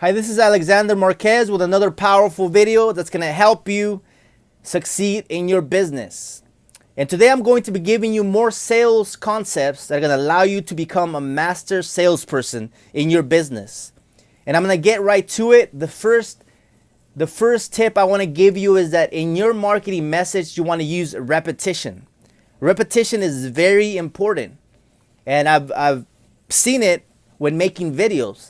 Hi, this is Alexander Marquez with another powerful video that's going to help you succeed in your business. And today I'm going to be giving you more sales concepts that are going to allow you to become a master salesperson in your business. And I'm going to get right to it. The first tip I want to give you is that in your marketing message, you want to use repetition. Repetition is very important. And I've seen it when making videos.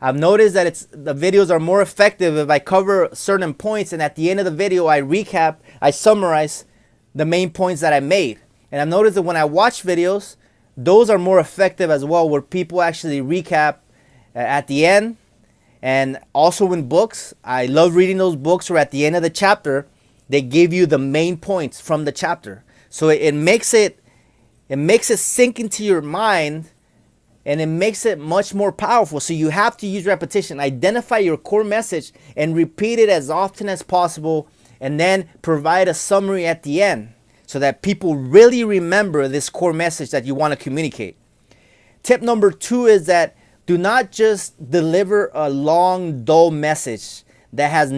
I've noticed that the videos are more effective if I cover certain points, and at the end of the video I recap, I summarize the main points that I made. And I've noticed that when I watch videos, those are more effective as well, where people actually recap at the end. And also in books, I love reading those books where at the end of the chapter they give you the main points from the chapter. So it makes it sink into your mind, and it makes it much more powerful. So you have to use repetition. Identify your core message and repeat it as often as possible, and then provide a summary at the end so that people really remember this core message that you want to communicate. Tip number 2 is that do not just deliver a long, dull message that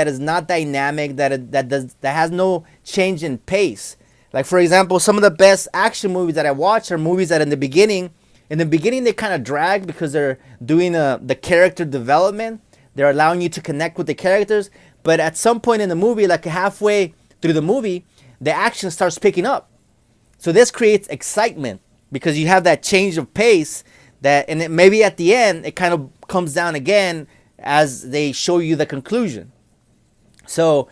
is not dynamic, that has no change in pace. Like, for example, some of the best action movies that I watch are movies that in the beginning they kind of drag because they're doing the character development. They're allowing you to connect with the characters. But at some point in the movie, like halfway through the movie, the action starts picking up. So this creates excitement because you have that change of pace, and maybe at the end, it kind of comes down again as they show you the conclusion. So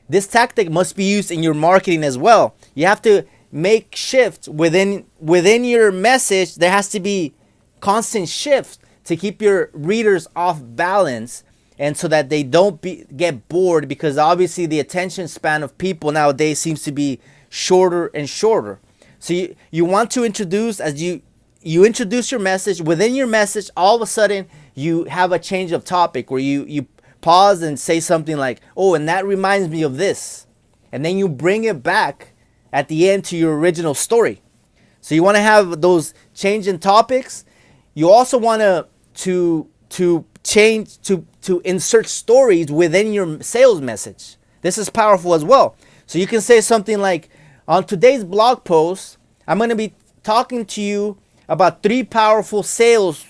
this tactic must be used in your marketing as well. You have to make shifts within your message. There has to be constant shifts to keep your readers off balance, and so that they don't get bored, because obviously the attention span of people nowadays seems to be shorter and shorter. So you want to introduce, as you introduce your message, within your message, all of a sudden you have a change of topic where you pause and say something like, oh, and that reminds me of this. And then you bring it back at the end to your original story. So you want to have those change in topics. You also want to insert stories within your sales message. This is powerful as well. So you can say something like, on today's blog post, I'm going to be talking to you about 3 powerful sales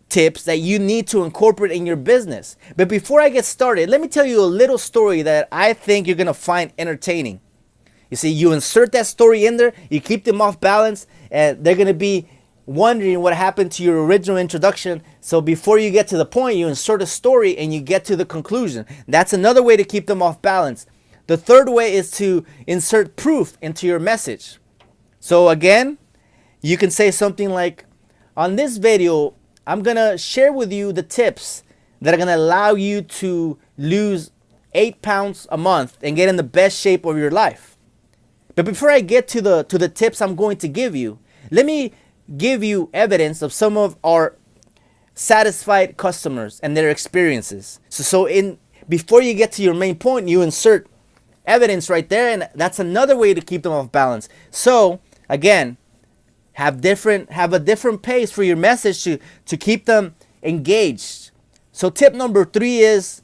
tips that you need to incorporate in your business. But before I get started, let me tell you a little story that I think you're going to find entertaining. You see, you insert that story in there, you keep them off balance, and they're going to be wondering what happened to your original introduction. So before you get to the point, you insert a story and you get to the conclusion. That's another way to keep them off balance. The third way is to insert proof into your message. So again, you can say something like, on this video, I'm going to share with you the tips that are going to allow you to lose 8 pounds a month and get in the best shape of your life. But before I get to the tips I'm going to give you, let me give you evidence of some of our satisfied customers and their experiences. Before you get to your main point, you insert evidence right there, and that's another way to keep them off balance. So again, have a different pace for your message to keep them engaged. So tip number 3 is,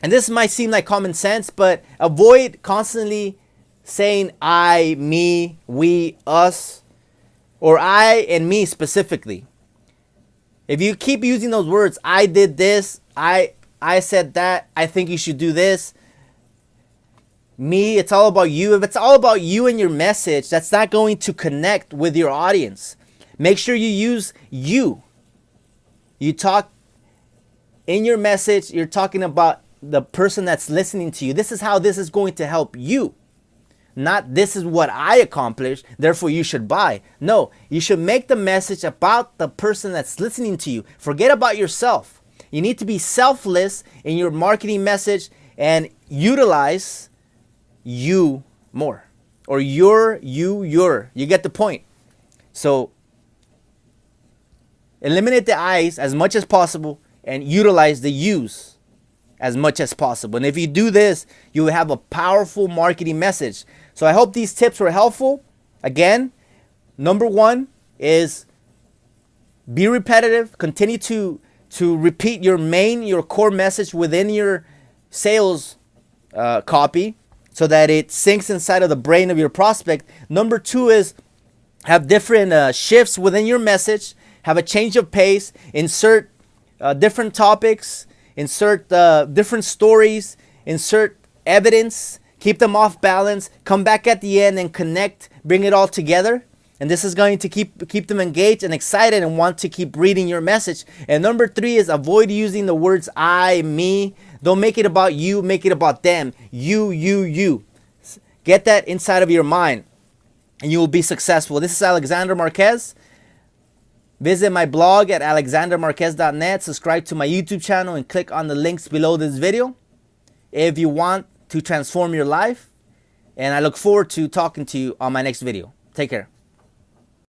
and this might seem like common sense, but avoid constantly saying I, me, we, us, or I and me specifically. If you keep using those words, I did this, I said that, I think you should do this, me, it's all about you. If it's all about you and your message, that's not going to connect with your audience. Make sure you use you. You talk in your message, you're talking about the person that's listening to you. This is how this is going to help you. Not this is what I accomplished, therefore you should buy. No, you should make the message about the person that's listening to you. Forget about yourself. You need to be selfless in your marketing message and utilize you more. Or your. You get the point. So eliminate the I's as much as possible and utilize the U's as much as possible. And if you do this, you will have a powerful marketing message. So I hope these tips were helpful. Again, number 1 is be repetitive. Continue to to repeat your core message within your sales copy so that it sinks inside of the brain of your prospect. Number 2 is have different shifts within your message, have a change of pace, insert different topics, insert different stories, insert evidence, keep them off balance, come back at the end and connect, bring it all together. And this is going to keep them engaged and excited and want to keep reading your message. And number 3 is avoid using the words I, me. Don't make it about you, make it about them. You. Get that inside of your mind and you will be successful. This is Alexander Marquez. Visit my blog at alexandermarquez.net. Subscribe to my YouTube channel and click on the links below this video if you want to transform your life. And I look forward to talking to you on my next video. Take care.